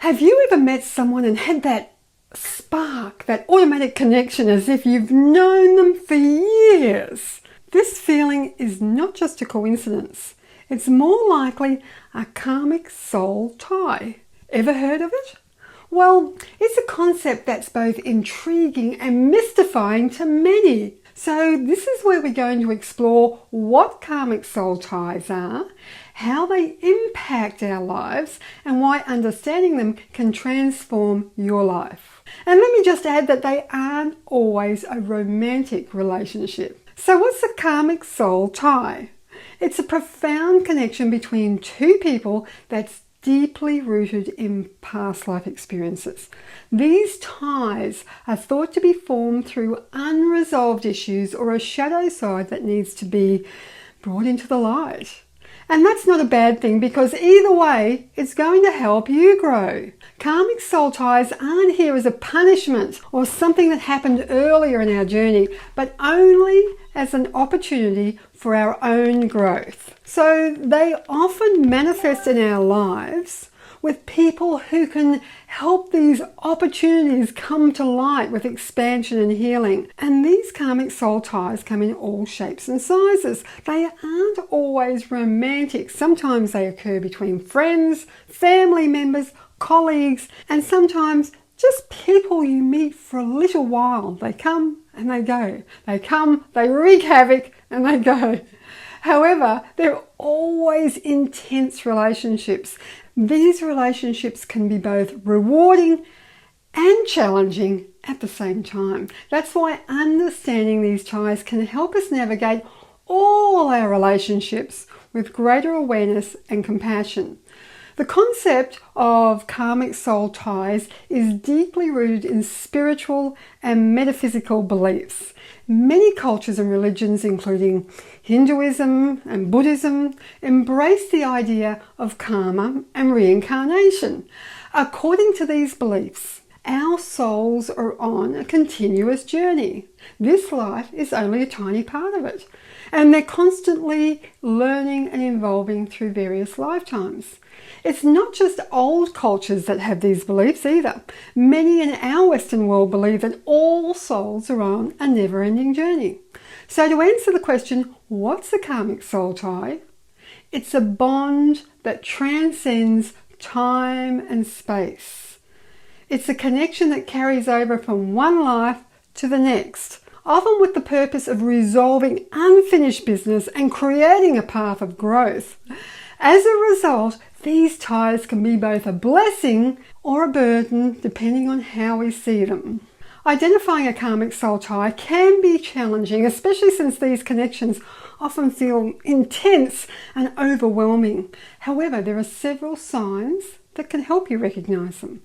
Have you ever met someone and had that spark, that automatic connection as if you've known them for years? This feeling is not just a coincidence. It's more likely a karmic soul tie. Ever heard of it? Well, it's a concept that's both intriguing and mystifying to many. So this is where we're going to explore what karmic soul ties are, how they impact our lives, and why understanding them can transform your life. And let me just add that they aren't always a romantic relationship. So what's a karmic soul tie? It's a profound connection between two people that's deeply rooted in past life experiences. These ties are thought to be formed through unresolved issues or a shadow side that needs to be brought into the light. And that's not a bad thing, because either way, it's going to help you grow. Karmic soul ties aren't here as a punishment or something that happened earlier in our journey, but only as an opportunity for our own growth. So they often manifest in our lives with people who can help these opportunities come to light with expansion and healing. And these karmic soul ties come in all shapes and sizes. They aren't always romantic. Sometimes they occur between friends, family members, colleagues, and sometimes just people you meet for a little while. They come and they go. They come, they wreak havoc, and they go. However, they're always intense relationships. These relationships can be both rewarding and challenging at the same time. That's why understanding these ties can help us navigate all our relationships with greater awareness and compassion. The concept of karmic soul ties is deeply rooted in spiritual and metaphysical beliefs. Many cultures and religions, including Hinduism and Buddhism, embrace the idea of karma and reincarnation. According to these beliefs, our souls are on a continuous journey. This life is only a tiny part of it, and they're constantly learning and evolving through various lifetimes. It's not just old cultures that have these beliefs either. Many in our Western world believe that all souls are on a never-ending journey. So to answer the question, what's a karmic soul tie? It's a bond that transcends time and space. It's a connection that carries over from one life to the next, often with the purpose of resolving unfinished business and creating a path of growth. As a result, these ties can be both a blessing or a burden, depending on how we see them. Identifying a karmic soul tie can be challenging, especially since these connections often feel intense and overwhelming. However, there are several signs that can help you recognize them.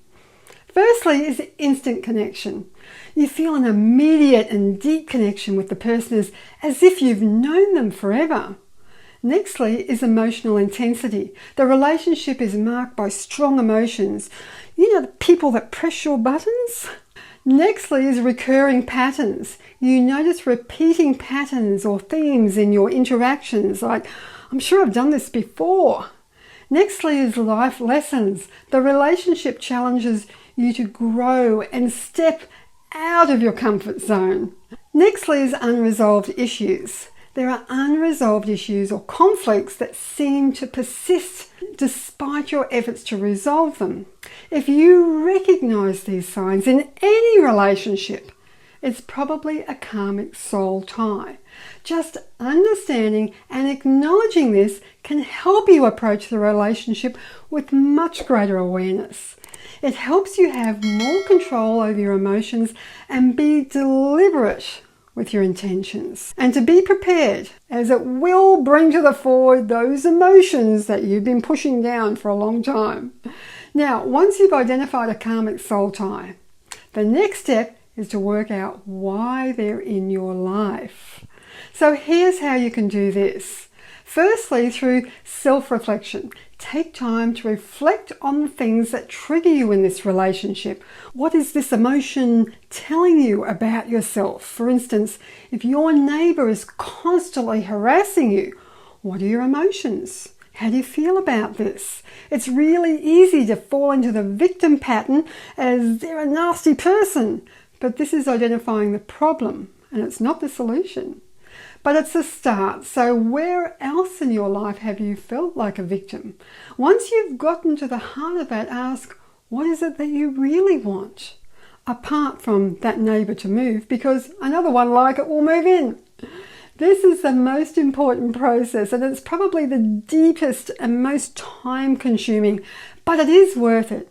Firstly is instant connection. You feel an immediate and deep connection with the person as if you've known them forever. Nextly is emotional intensity. The relationship is marked by strong emotions. You know, the people that press your buttons? Nextly is recurring patterns. You notice repeating patterns or themes in your interactions, like, I'm sure I've done this before. Nextly is life lessons. The relationship challenges you to grow and step out of your comfort zone. Nextly is unresolved issues. There are unresolved issues or conflicts that seem to persist despite your efforts to resolve them. If you recognize these signs in any relationship, it's probably a karmic soul tie. Just understanding and acknowledging this can help you approach the relationship with much greater awareness. It helps you have more control over your emotions and be deliberate with your intentions, and to be prepared, as it will bring to the fore those emotions that you've been pushing down for a long time. Now, once you've identified a karmic soul tie, the next step is to work out why they're in your life. So here's how you can do this. Firstly, through self-reflection. Take time to reflect on the things that trigger you in this relationship. What is this emotion telling you about yourself? For instance, if your neighbour is constantly harassing you, what are your emotions? How do you feel about this? It's really easy to fall into the victim pattern as they're a nasty person, but this is identifying the problem and it's not the solution. But it's a start. So where else in your life have you felt like a victim? Once you've gotten to the heart of that, ask, what is it that you really want? Apart from that neighbour to move, because another one like it will move in. This is the most important process, and it's probably the deepest and most time-consuming, but it is worth it.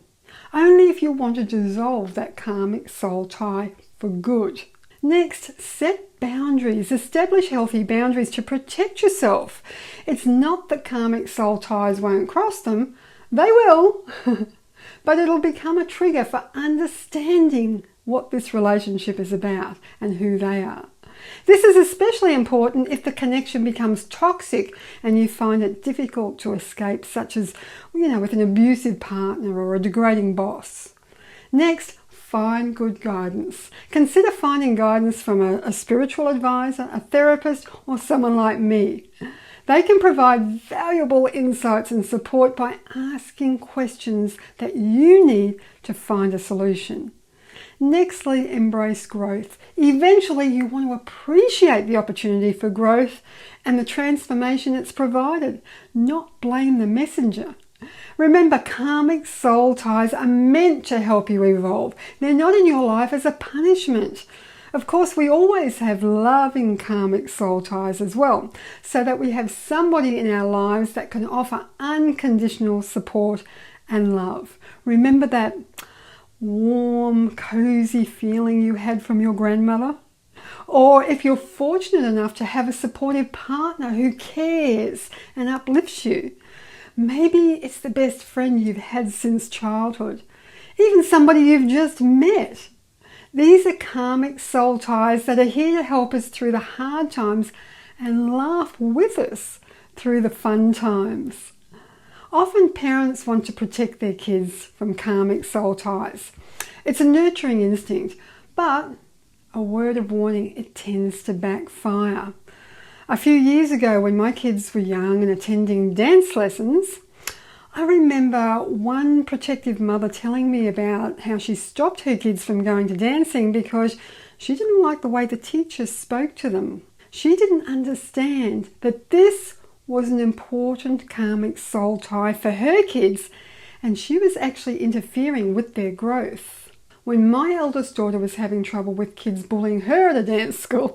Only if you want to dissolve that karmic soul tie for good. Next, set boundaries. Establish healthy boundaries to protect yourself. It's not that karmic soul ties won't cross them. They will. But it'll become a trigger for understanding what this relationship is about and who they are. This is especially important if the connection becomes toxic and you find it difficult to escape, such as, with an abusive partner or a degrading boss. Next, find good guidance. Consider finding guidance from a spiritual advisor, a therapist, or someone like me. They can provide valuable insights and support by asking questions that you need to find a solution. Nextly, embrace growth. Eventually, you want to appreciate the opportunity for growth and the transformation it's provided, not blame the messenger. Remember, karmic soul ties are meant to help you evolve. They're not in your life as a punishment. Of course, we always have loving karmic soul ties as well, so that we have somebody in our lives that can offer unconditional support and love. Remember that warm, cozy feeling you had from your grandmother? Or if you're fortunate enough to have a supportive partner who cares and uplifts you, maybe it's the best friend you've had since childhood, even somebody you've just met. These are karmic soul ties that are here to help us through the hard times and laugh with us through the fun times. Often parents want to protect their kids from karmic soul ties. It's a nurturing instinct, but a word of warning, it tends to backfire. A few years ago, when my kids were young and attending dance lessons, I remember one protective mother telling me about how she stopped her kids from going to dancing because she didn't like the way the teachers spoke to them. She didn't understand that this was an important karmic soul tie for her kids, and she was actually interfering with their growth. When my eldest daughter was having trouble with kids bullying her at a dance school,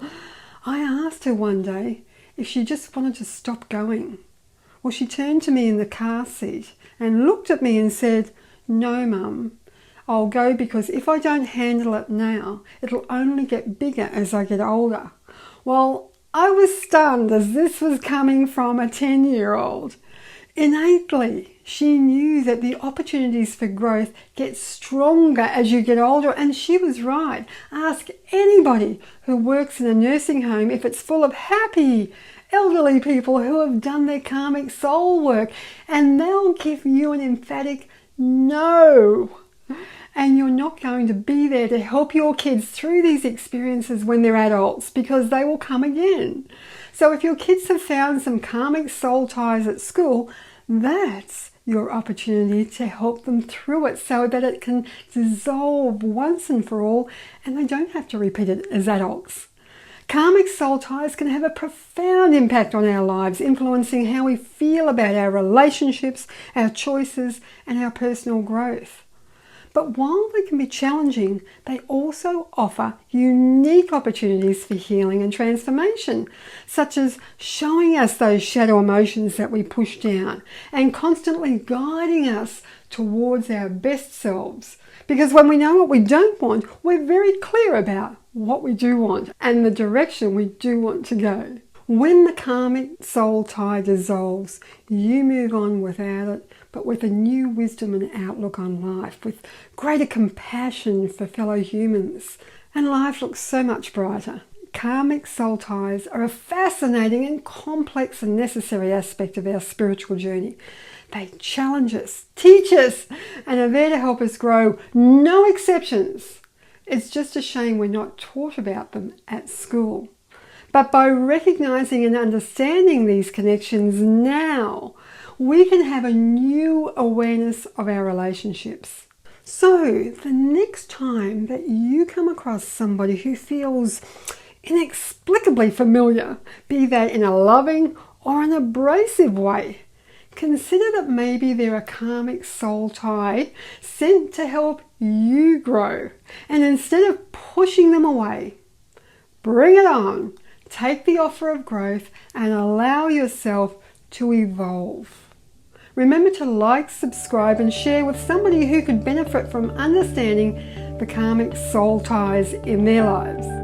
I asked her one day if she just wanted to stop going. Well, she turned to me in the car seat and looked at me and said, "No, Mum, I'll go because if I don't handle it now, it'll only get bigger as I get older." Well, I was stunned as this was coming from a 10-year-old. Innately, she knew that the opportunities for growth get stronger as you get older, and she was right. Ask anybody who works in a nursing home if it's full of happy, elderly people who have done their karmic soul work, and they'll give you an emphatic no. And you're not going to be there to help your kids through these experiences when they're adults, because they will come again. So if your kids have found some karmic soul ties at school, that's your opportunity to help them through it so that it can dissolve once and for all and they don't have to repeat it as adults. Karmic soul ties can have a profound impact on our lives, influencing how we feel about our relationships, our choices, and our personal growth. But while they can be challenging, they also offer unique opportunities for healing and transformation, such as showing us those shadow emotions that we push down and constantly guiding us towards our best selves. Because when we know what we don't want, we're very clear about what we do want and the direction we do want to go. When the karmic soul tie dissolves, you move on without it, but with a new wisdom and outlook on life, with greater compassion for fellow humans, and life looks so much brighter. Karmic soul ties are a fascinating and complex and necessary aspect of our spiritual journey. They challenge us, teach us, and are there to help us grow. No exceptions. It's just a shame we're not taught about them at school. But by recognizing and understanding these connections now, we can have a new awareness of our relationships. So the next time that you come across somebody who feels inexplicably familiar, be that in a loving or an abrasive way, consider that maybe they're a karmic soul tie sent to help you grow. And instead of pushing them away, bring it on. Take the offer of growth and allow yourself to evolve. Remember to like, subscribe, and share with somebody who could benefit from understanding the karmic soul ties in their lives.